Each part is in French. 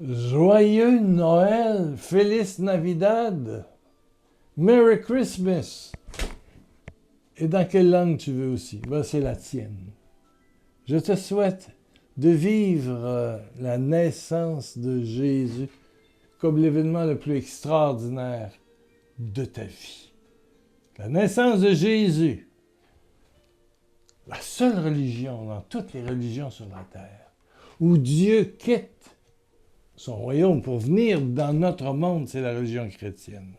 Joyeux Noël, Feliz Navidad, Merry Christmas. Et dans quelle langue tu veux aussi? Ben, c'est la tienne. Je te souhaite de vivre la naissance de Jésus comme l'événement le plus extraordinaire de ta vie. La naissance de Jésus, la seule religion dans toutes les religions sur la terre, où Dieu quitte son royaume pour venir dans notre monde, c'est la religion chrétienne.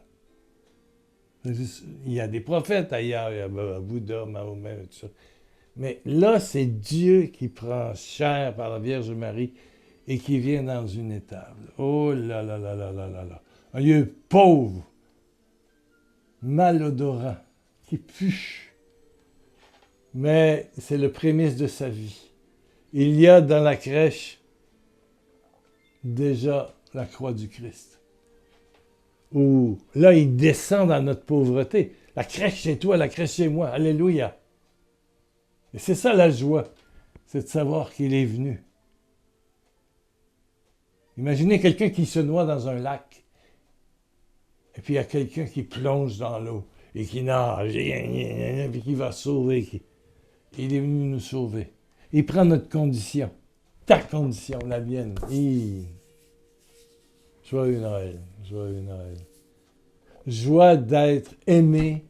Il y a des prophètes ailleurs, il y a Bouddha, Mahomet, tout ça. Mais là, c'est Dieu qui prend chair par la Vierge Marie et qui vient dans une étable. Oh là là là là là là là. Un lieu pauvre, malodorant, qui pue. Mais c'est le prémisse de sa vie. Il y a dans la crèche déjà la croix du Christ. Où là, il descend dans notre pauvreté. La crèche chez toi, la crèche chez moi. Alléluia. Et c'est ça la joie, c'est de savoir qu'il est venu. Imaginez quelqu'un qui se noie dans un lac, et puis il y a quelqu'un qui plonge dans l'eau, et qui nage, et qui va sauver. Il est venu nous sauver. Il prend notre condition, ta condition, la mienne. Joyeux Noël, joyeux Noël. Joie d'être aimé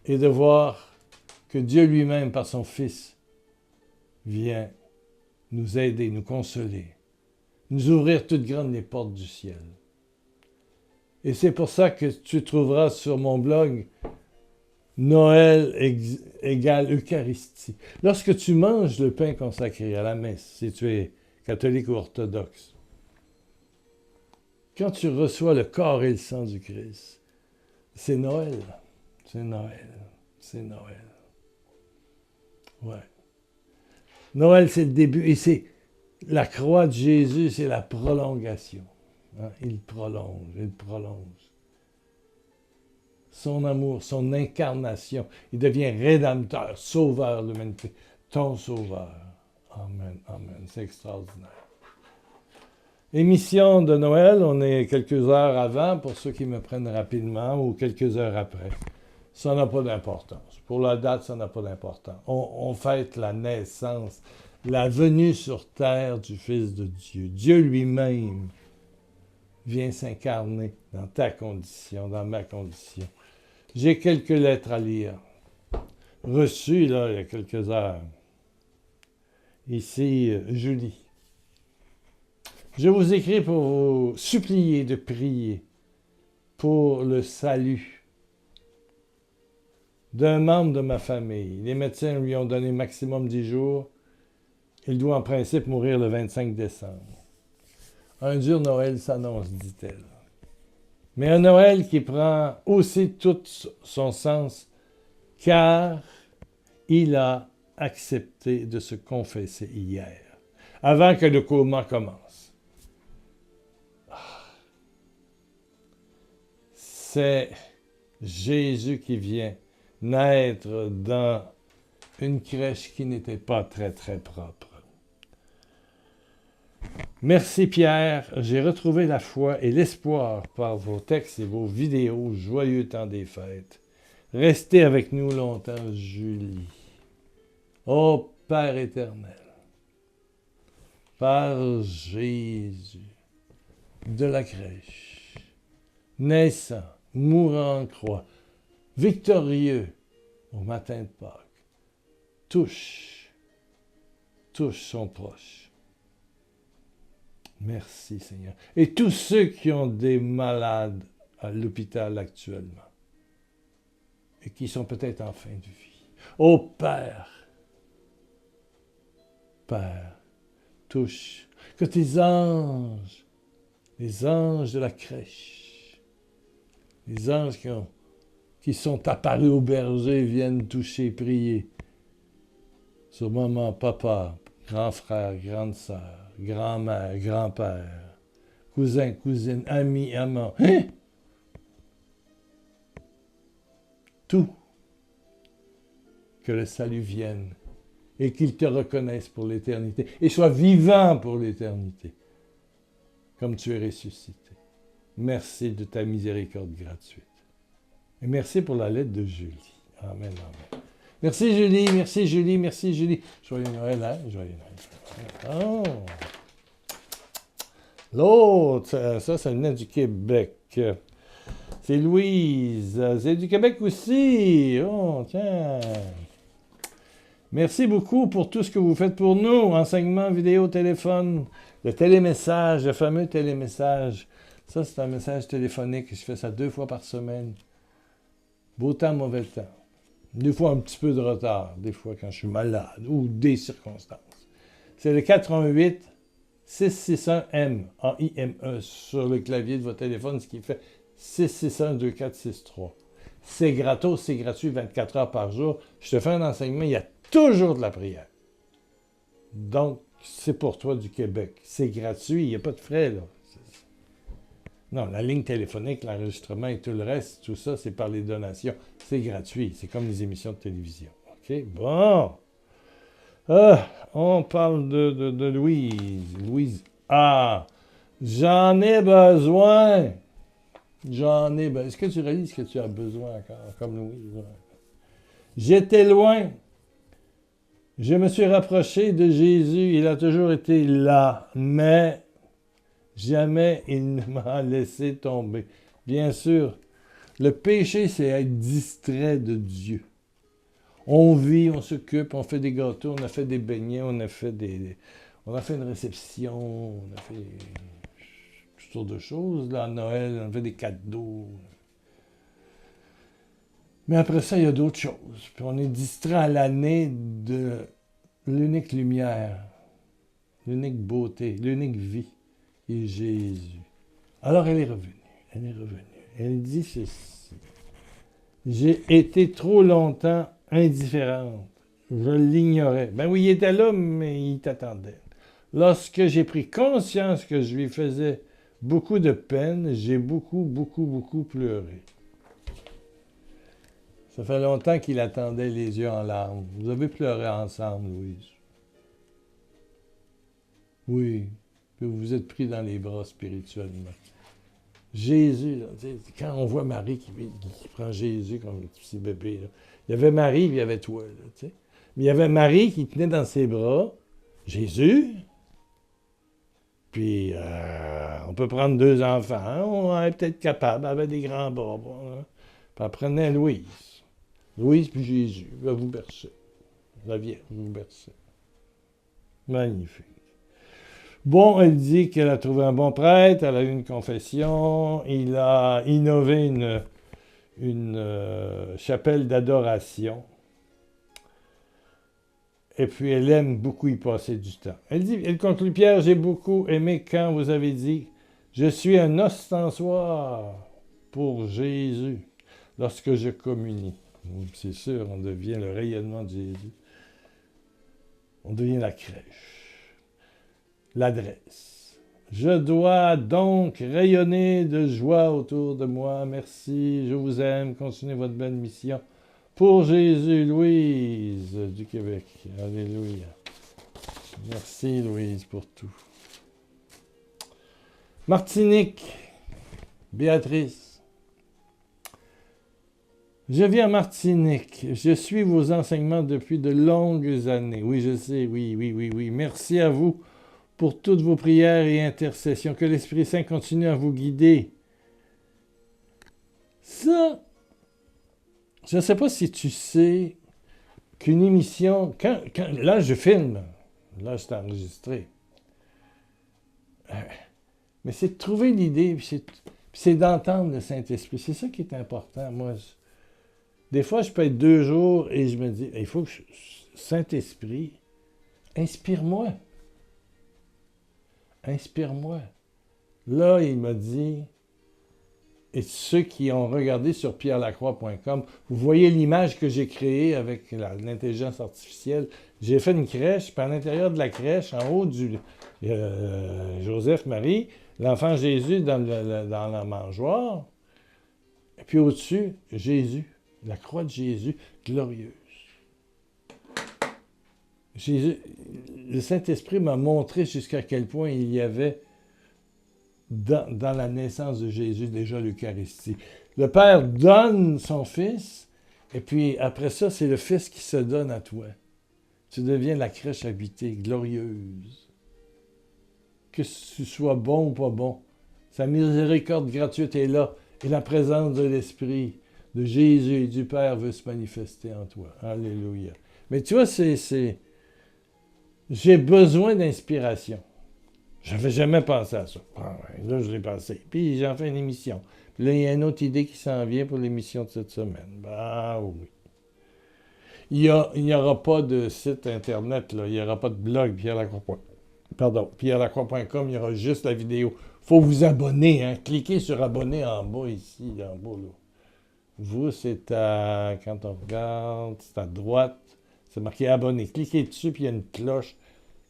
et de voir que Dieu lui-même, par son Fils, vient nous aider, nous consoler, nous ouvrir toutes grandes les portes du ciel. Et c'est pour ça que tu trouveras sur mon blog Noël égale Eucharistie. Lorsque tu manges le pain consacré à la messe, si tu es catholique ou orthodoxe, quand tu reçois le corps et le sang du Christ, c'est Noël, c'est Noël, c'est Noël. Ouais. Noël, c'est le début, et c'est la croix de Jésus, c'est la prolongation. Hein? Il prolonge. Son amour, son incarnation, il devient rédempteur, sauveur de l'humanité, ton sauveur. Amen, amen, c'est extraordinaire. Émission de Noël, on est quelques heures avant, pour ceux qui me prennent rapidement, ou quelques heures après. Ça n'a pas d'importance. Pour la date, ça n'a pas d'importance. On fête la naissance, la venue sur terre du Fils de Dieu. Dieu lui-même vient s'incarner dans ta condition, dans ma condition. J'ai quelques lettres à lire, reçues là, il y a quelques heures. Ici, Julie. Je vous écris pour vous supplier de prier pour le salut d'un membre de ma famille. Les médecins lui ont donné maximum 10 jours. Il doit en principe mourir le 25 décembre. Un dur Noël s'annonce, dit-elle. Mais un Noël qui prend aussi tout son sens, car il a accepté de se confesser hier, avant que le coma commence. C'est Jésus qui vient naître dans une crèche qui n'était pas très, très propre. Merci Pierre, j'ai retrouvé la foi et l'espoir par vos textes et vos vidéos. Joyeux temps des fêtes. Restez avec nous longtemps, Julie. Ô Père éternel, par Jésus de la crèche, naissant, mourant en croix, victorieux au matin de Pâques, touche son proche. Merci Seigneur. Et tous ceux qui ont des malades à l'hôpital actuellement et qui sont peut-être en fin de vie. Ô Père, touche, que tes anges, les anges de la crèche, les anges qui sont apparus au berger viennent toucher, prier sur maman, papa, grand frère, grande sœur, grand-mère, grand-père, cousin, cousine, ami, amant. Hein? Tout. Que le salut vienne et qu'ils te reconnaissent pour l'éternité et soient vivants pour l'éternité. comme tu es ressuscité. Merci de ta miséricorde gratuite. Et merci pour la lettre de Julie. Amen, amen. Merci Julie, merci Julie, merci Julie. Joyeux Noël, hein? Joyeux Noël. Oh! L'autre, ça venait du Québec. C'est Louise. C'est du Québec aussi. Oh, tiens. Merci beaucoup pour tout ce que vous faites pour nous. Enseignement, vidéo, téléphone, le télémessage, le fameux télémessage. Ça, c'est un message téléphonique. Je fais ça 2 fois par semaine. Beau temps, mauvais temps. Des fois, un petit peu de retard. Des fois, quand je suis malade ou des circonstances. C'est le 88 661 M, A-I-M-E, sur le clavier de votre téléphone, ce qui fait 661 2463. C'est gratos, c'est gratuit 24 heures par jour. Je te fais un enseignement, il y a toujours de la prière. Donc, c'est pour toi du Québec. C'est gratuit, il n'y a pas de frais, là. Non, la ligne téléphonique, l'enregistrement et tout le reste, tout ça, c'est par les donations. C'est gratuit. C'est comme les émissions de télévision. OK? Bon. On parle de Louise. Louise. Ah! J'en ai besoin. J'en ai besoin. Est-ce que tu réalises que tu as besoin encore, comme Louise? J'étais loin. Je me suis rapproché de Jésus. Il a toujours été là. Mais jamais il ne m'a laissé tomber. Bien sûr, le péché, c'est être distrait de Dieu. On vit, on s'occupe, on fait des gâteaux, on a fait des beignets, on a fait une réception, on a fait toutes sortes de choses. Là, à Noël, on a fait des cadeaux. Mais après ça, il y a d'autres choses. Puis on est distrait à l'année de l'unique lumière, l'unique beauté, l'unique vie, qui est Jésus. Alors elle est revenue. Elle dit ceci. J'ai été trop longtemps indifférente. Je l'ignorais. Ben oui, il était là, mais il t'attendait. Lorsque j'ai pris conscience que je lui faisais beaucoup de peine, j'ai beaucoup pleuré. Ça fait longtemps qu'il attendait les yeux en larmes. Vous avez pleuré ensemble, Louise. Oui, puis vous vous êtes pris dans les bras spirituellement. Jésus, là, quand on voit Marie qui prend Jésus comme un petit bébé, là, il y avait Marie et il y avait toi. Là, mais il y avait Marie qui tenait dans ses bras Jésus. Puis, on peut prendre 2 enfants. Hein, on est peut-être capable, avec des grands bras. Hein. Puis elle prenait Louise. Louise puis Jésus. Va vous bercer. La Vierge vous bercer. Magnifique. Bon, elle dit qu'elle a trouvé un bon prêtre, elle a eu une confession, il a innové une chapelle d'adoration. Et puis, elle aime beaucoup y passer du temps. Elle conclut, Pierre, j'ai beaucoup aimé quand vous avez dit, je suis un ostensoir pour Jésus lorsque je communie. C'est sûr, on devient le rayonnement de Jésus. On devient la crèche. L'adresse. Je dois donc rayonner de joie autour de moi. Merci, je vous aime. Continuez votre belle mission. Pour Jésus, Louise du Québec. Alléluia. Merci, Louise, pour tout. Martinique. Béatrice. Je vis en Martinique. Je suis vos enseignements depuis de longues années. Oui, je sais. Oui. Merci à vous pour toutes vos prières et intercessions. Que l'Esprit Saint continue à vous guider. Ça, je ne sais pas si tu sais qu'une émission... là, je filme. Là, c'est enregistré. Mais c'est de trouver l'idée, puis c'est d'entendre le Saint-Esprit. C'est ça qui est important. Moi, des fois, je peux être 2 jours et je me dis, il faut que Saint-Esprit, inspire-moi. Inspire-moi. Là, il m'a dit, et ceux qui ont regardé sur pierrelacroix.com, vous voyez l'image que j'ai créée avec l'intelligence artificielle. J'ai fait une crèche, puis à l'intérieur de la crèche, en haut du Joseph-Marie, l'enfant Jésus dans la mangeoire, et puis au-dessus, Jésus, la croix de Jésus, glorieuse. Jésus, le Saint-Esprit m'a montré jusqu'à quel point il y avait dans la naissance de Jésus, déjà l'Eucharistie. Le Père donne son Fils, et puis après ça, c'est le Fils qui se donne à toi. Tu deviens la crèche habitée, glorieuse. Que tu sois bon ou pas bon, sa miséricorde gratuite est là, et la présence de l'Esprit, de Jésus et du Père veut se manifester en toi. Alléluia. Mais tu vois, j'ai besoin d'inspiration. Je n'avais jamais pensé à ça. Ah ouais, là, je l'ai pensé. Puis j'en fais une émission. Puis là, il y a une autre idée qui s'en vient pour l'émission de cette semaine. Ah oui. Il n'y aura pas de site Internet, là. Il n'y aura pas de blog, pierrelacroix.com, il y aura juste la vidéo. Il faut vous abonner, hein. Cliquez sur abonner en bas, ici, en bas, là. Vous, quand on regarde, c'est à droite, c'est marqué abonner. Cliquez dessus, puis il y a une cloche.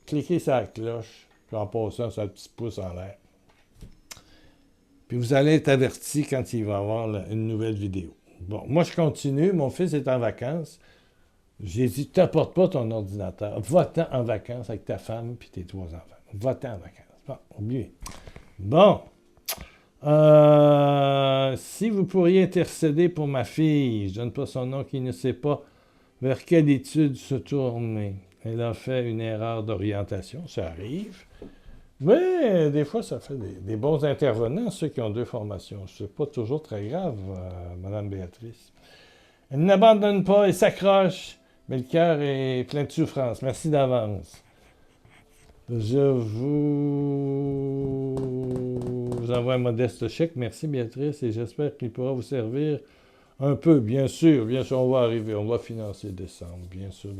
Cliquez sur la cloche, puis en passant, ça a le petit pouce en l'air. Puis vous allez être averti quand il va y avoir une nouvelle vidéo. Bon, moi, je continue. Mon fils est en vacances. J'ai dit, t'apportes pas ton ordinateur. Va-t'en en vacances avec ta femme puis tes 3 enfants. Va-t'en en vacances. Bon, oubliez. Bon. Si vous pourriez intercéder pour ma fille, je donne pas son nom, qui ne sait pas vers quelle étude se tourner. Elle a fait une erreur d'orientation, ça arrive. Mais des fois, ça fait des bons intervenants, ceux qui ont 2 formations. C'est pas toujours très grave, Mme Béatrice. Elle n'abandonne pas, elle s'accroche, mais le cœur est plein de souffrance. Merci d'avance. Je vous envoie un modeste chèque. Merci, Béatrice, et j'espère qu'il pourra vous servir un peu. Bien sûr, on va arriver, on va financer décembre, bien sûr.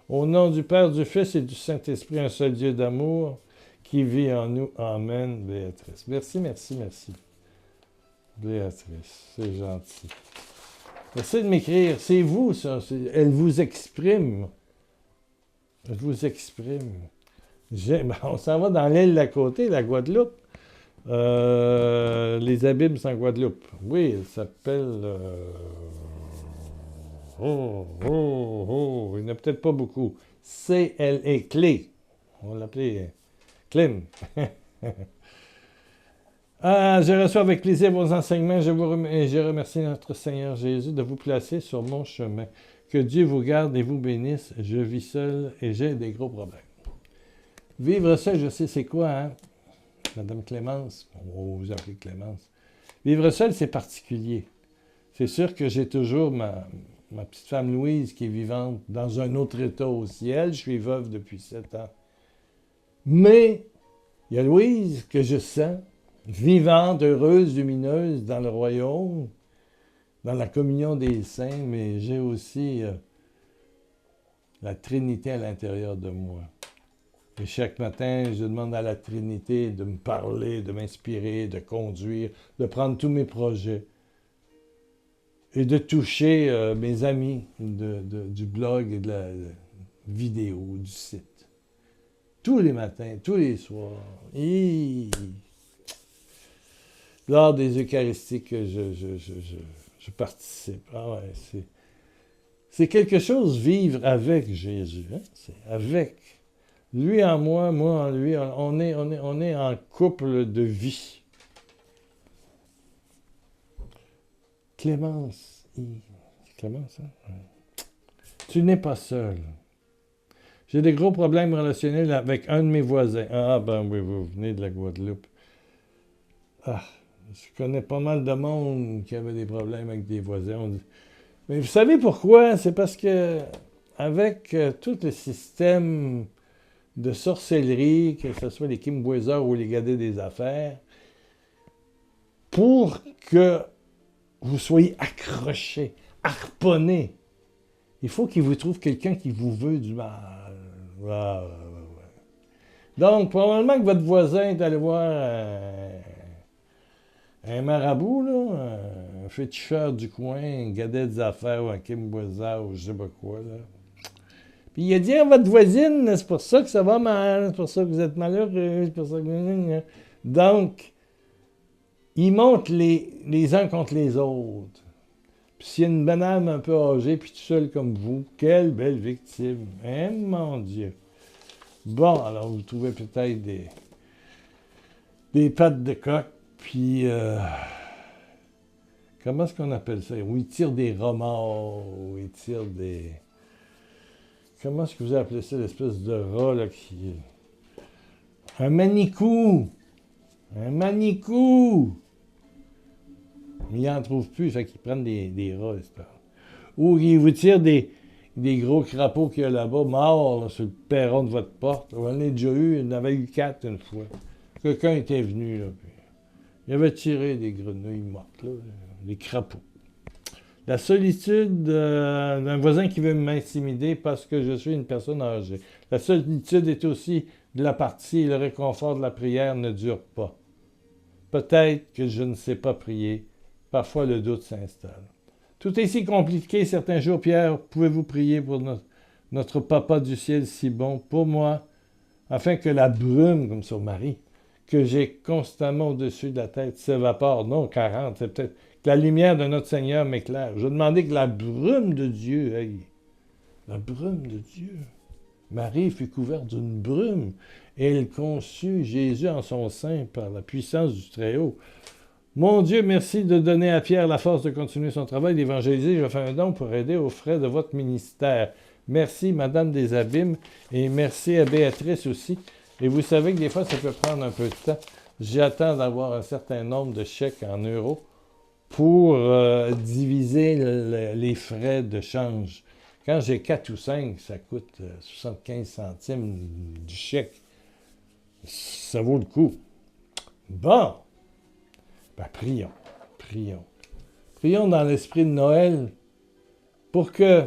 Au nom du Père, du Fils et du Saint-Esprit, un seul Dieu d'amour, qui vit en nous. Amen, Béatrice. Merci. Béatrice, c'est gentil. Essayez de m'écrire. C'est vous, ça. Elle vous exprime. On s'en va dans l'île d'à côté, la Guadeloupe. Les abîmes sans Guadeloupe. Oui, elle s'appelle... il n'y en a peut-être pas beaucoup. C-L-E, Clé. On va l'appeler... Clem. Je reçois avec plaisir vos enseignements. Je remercie notre Seigneur Jésus de vous placer sur mon chemin. Que Dieu vous garde et vous bénisse. Je vis seul et j'ai des gros problèmes. Vivre seul, je sais c'est quoi, hein? Madame Clémence, on va vous appeler Clémence. Vivre seul, c'est particulier. C'est sûr que j'ai toujours ma petite femme Louise qui est vivante dans un autre état au ciel. Je suis veuve depuis 7 ans. Mais il y a Louise que je sens, vivante, heureuse, lumineuse dans le royaume, dans la communion des saints, mais j'ai aussi la Trinité à l'intérieur de moi. Et chaque matin, je demande à la Trinité de me parler, de m'inspirer, de conduire, de prendre tous mes projets et de toucher mes amis du blog et de la vidéo, du site. Tous les matins, tous les soirs. Lors des Eucharisties que je participe. Ah ouais, c'est quelque chose vivre avec Jésus. Hein? C'est avec. Lui en moi, moi en lui. On est en couple de vie. Clémence. C'est Clémence, hein? Ouais. Tu n'es pas seul. J'ai des gros problèmes relationnels avec un de mes voisins. Ah, ben oui, vous venez de la Guadeloupe. Ah, je connais pas mal de monde qui avait des problèmes avec des voisins. Mais vous savez pourquoi? C'est parce que avec tout le système de sorcellerie, que ce soit les Kim Boisard ou les Gadets des affaires, pour que vous soyez accrochés, harponnés, il faut qu'il vous trouve quelqu'un qui vous veut du mal. Ouais. Donc, probablement que votre voisin est allé voir un marabout, là, un féticheur du coin, un gadet des affaires ou un Kim Boisard ou je sais pas quoi, là. Puis il a dit à votre voisine, c'est pour ça que ça va mal, c'est pour ça que vous êtes malheureux, c'est pour ça que... Donc, ils montent les uns contre les autres. Puis s'il y a une banane un peu âgée, puis tout seul comme vous, quelle belle victime. Hein, mon Dieu. Bon, alors vous trouvez peut-être des des pattes de coq, puis comment est-ce qu'on appelle ça? Où ils tirent des romards, où ils tirent des... Comment est-ce que vous appelez ça, l'espèce de rat, là, qui... Un manicou! Un manicou! Mais ils n'en trouvent plus, fait qu'ils prennent des rats, etc. Ou ils vous tirent des gros crapauds qu'il y a là-bas, morts, là, sur le perron de votre porte. On en a déjà eu, il y en avait eu 4 une fois. Quelqu'un était venu, là, puis il avait tiré des grenouilles mortes, là, des crapauds. La solitude d'un voisin qui veut m'intimider parce que je suis une personne âgée. La solitude est aussi de la partie et le réconfort de la prière ne dure pas. Peut-être que je ne sais pas prier. Parfois, le doute s'installe. Tout est si compliqué certains jours. Pierre, pouvez-vous prier pour notre Papa du ciel si bon, pour moi, afin que la brume, comme sur Marie, que j'ai constamment au-dessus de la tête s'évapore. Non, 40, c'est peut-être que la lumière de notre Seigneur m'éclaire. Je demandais que la brume de Dieu, la brume de Dieu. Marie fut couverte d'une brume et elle conçut Jésus en son sein par la puissance du Très-Haut. Mon Dieu, merci de donner à Pierre la force de continuer son travail d'évangéliser. Je fais un don pour aider aux frais de votre ministère. Merci, Madame des Abîmes, et merci à Béatrice aussi. Et vous savez que des fois, ça peut prendre un peu de temps. J'attends d'avoir un certain nombre de chèques en euros pour diviser les frais de change. Quand j'ai 4 ou 5, ça coûte 75 centimes du chèque. Ça vaut le coup. Bon, ben prions. Prions dans l'esprit de Noël pour que,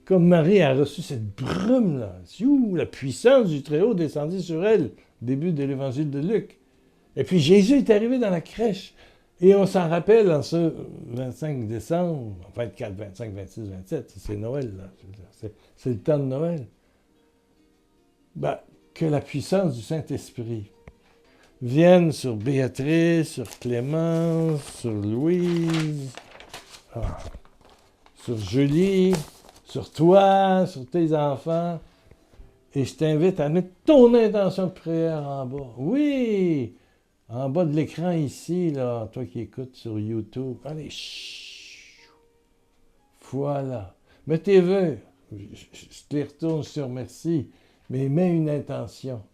comme Marie a reçu cette brume-là, la puissance du Très-Haut descendit sur elle, début de l'évangile de Luc. Et puis Jésus est arrivé dans la crèche. Et on s'en rappelle en ce 25 décembre, 24, 25, 26, 27, c'est Noël, là. C'est le temps de Noël. Ben, que la puissance du Saint-Esprit vienne sur Béatrice, sur Clémence, sur Louise, sur Julie, sur toi, sur tes enfants. Et je t'invite à mettre ton intention de prière en bas. Oui! En bas de l'écran ici, là, toi qui écoutes sur YouTube. Allez, chut. Voilà. Mets tes vœux. Je te les retourne, je te remercie. Mais mets une intention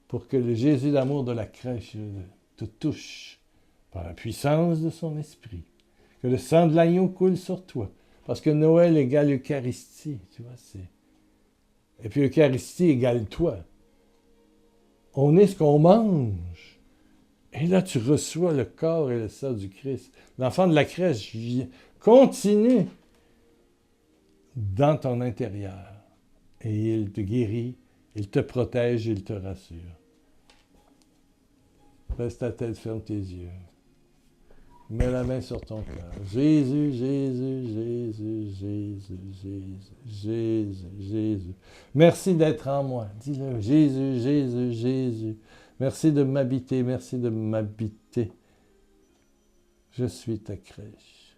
pour que le Jésus d'amour de la crèche te touche par la puissance de son esprit. Que le sang de l'agneau coule sur toi. Parce que Noël égale Eucharistie. Tu vois, Et puis Eucharistie égale toi. On est ce qu'on mange. Et là, tu reçois le corps et le sang du Christ. L'enfant de la crèche continue dans ton intérieur. Et il te guérit, il te protège, il te rassure. Baisse ta tête, ferme tes yeux. Mets la main sur ton cœur. Jésus, Jésus, Jésus, Jésus, Jésus, Jésus, Jésus. Merci d'être en moi. Dis-le. Jésus, Jésus, Jésus. Merci de m'habiter, merci de m'habiter. Je suis ta crèche.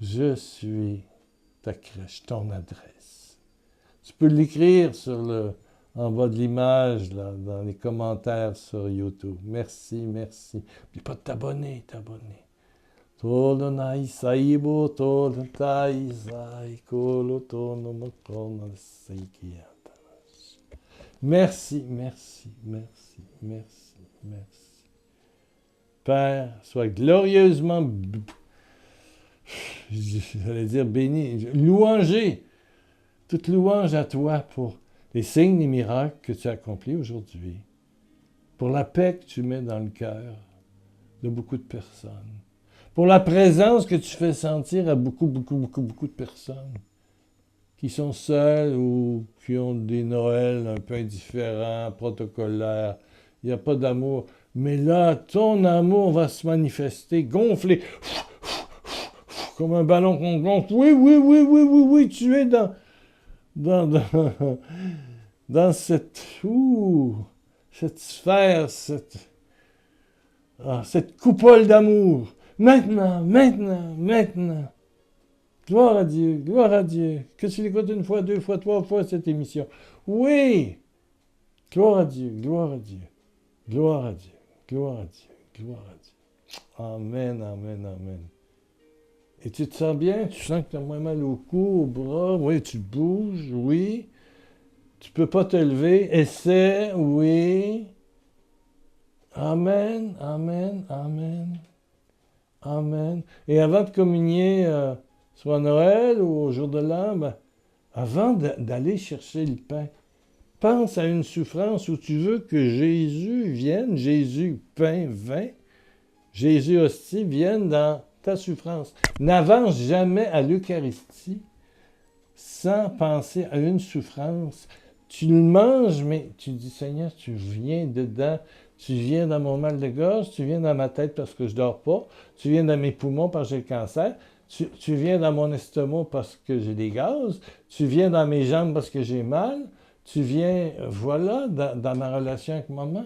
Je suis ta crèche, ton adresse. Tu peux l'écrire en bas de l'image, là, dans les commentaires sur YouTube. Merci, merci. N'oublie pas de t'abonner. Merci, merci, merci, merci, merci. Père, sois glorieusement, j'allais dire béni, louangé, toute louange à toi pour les signes et miracles que tu as accomplis aujourd'hui, pour la paix que tu mets dans le cœur de beaucoup de personnes, pour la présence que tu fais sentir à beaucoup de personnes qui sont seules ou qui ont des Noëls un peu indifférents, protocolaires. Il n'y a pas d'amour. Mais là, ton amour va se manifester, gonfler, comme un ballon qu'on gonfle. Oui, tu es dans cette sphère, cette coupole d'amour. Maintenant. Gloire à Dieu. Que tu l'écoutes une fois, 2 fois, 3 fois cette émission. Oui, Gloire à Dieu, gloire à Dieu, gloire à Dieu, gloire à Dieu, gloire à Dieu. Amen, amen, amen. Et tu te sens bien? Tu sens que tu as moins mal au cou, au bras? Oui, tu bouges, oui. Tu peux pas te lever. Essaie, oui. Amen, amen, amen, amen. Et avant de communier, soit à Noël ou au jour de l'an, avant d'aller chercher le pain, pense à une souffrance où tu veux que Jésus vienne, Jésus, pain, vin, Jésus, hostie, vienne dans ta souffrance. N'avance jamais à l'Eucharistie sans penser à une souffrance. Tu le manges, mais tu dis, Seigneur, tu viens dedans, tu viens dans mon mal de gorge, tu viens dans ma tête parce que je dors pas, tu viens dans mes poumons parce que j'ai le cancer, tu viens dans mon estomac parce que j'ai des gaz, tu viens dans mes jambes parce que j'ai mal, tu viens, voilà, dans ma relation avec maman.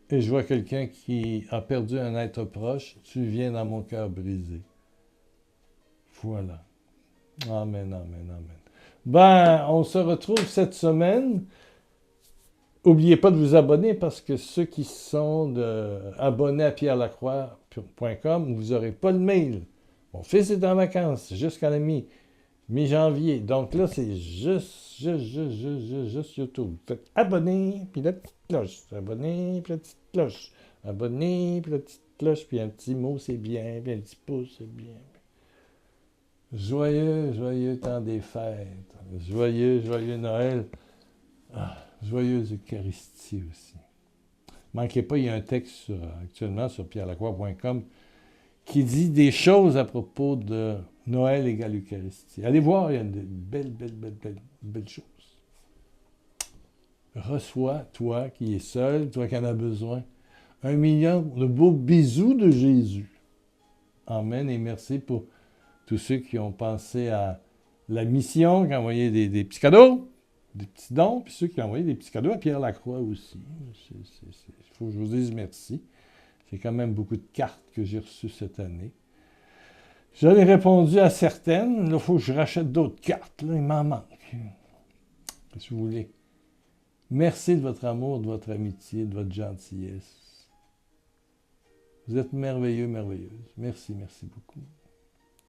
Et je vois quelqu'un qui a perdu un être proche, tu viens dans mon cœur brisé. Voilà. Amen, amen, amen. On se retrouve cette semaine. N'oubliez pas de vous abonner parce que ceux qui sont abonnés à pierrelacroix.com, vous n'aurez pas le mail. Mon fils est en vacances jusqu'à la mi-janvier. Donc là, c'est juste YouTube. Faites abonner, puis la petite cloche. Abonner, puis la petite cloche. Abonner, puis la petite cloche, puis un petit mot, c'est bien, puis un petit pouce, c'est bien. Joyeux temps des fêtes. Joyeux Noël. Joyeuse Eucharistie aussi. Manquez pas, il y a un texte actuellement sur pierrelacroix.com qui dit des choses à propos de Noël égale Eucharistie. Allez voir, il y a de belles choses. Reçois, toi qui es seul, toi qui en as besoin, 1 million de beaux bisous de Jésus. Amen et merci pour tous ceux qui ont pensé à la mission, qui ont envoyé des petits cadeaux, des petits dons, puis ceux qui ont envoyé des petits cadeaux à Pierre Lacroix aussi. Il faut que je vous dise merci. C'est quand même beaucoup de cartes que j'ai reçues cette année. J'en ai répondu à certaines. Là, il faut que je rachète d'autres cartes. Là, il m'en manque. Qu'est-ce que vous voulez? Merci de votre amour, de votre amitié, de votre gentillesse. Vous êtes merveilleux, merveilleuse. Merci beaucoup.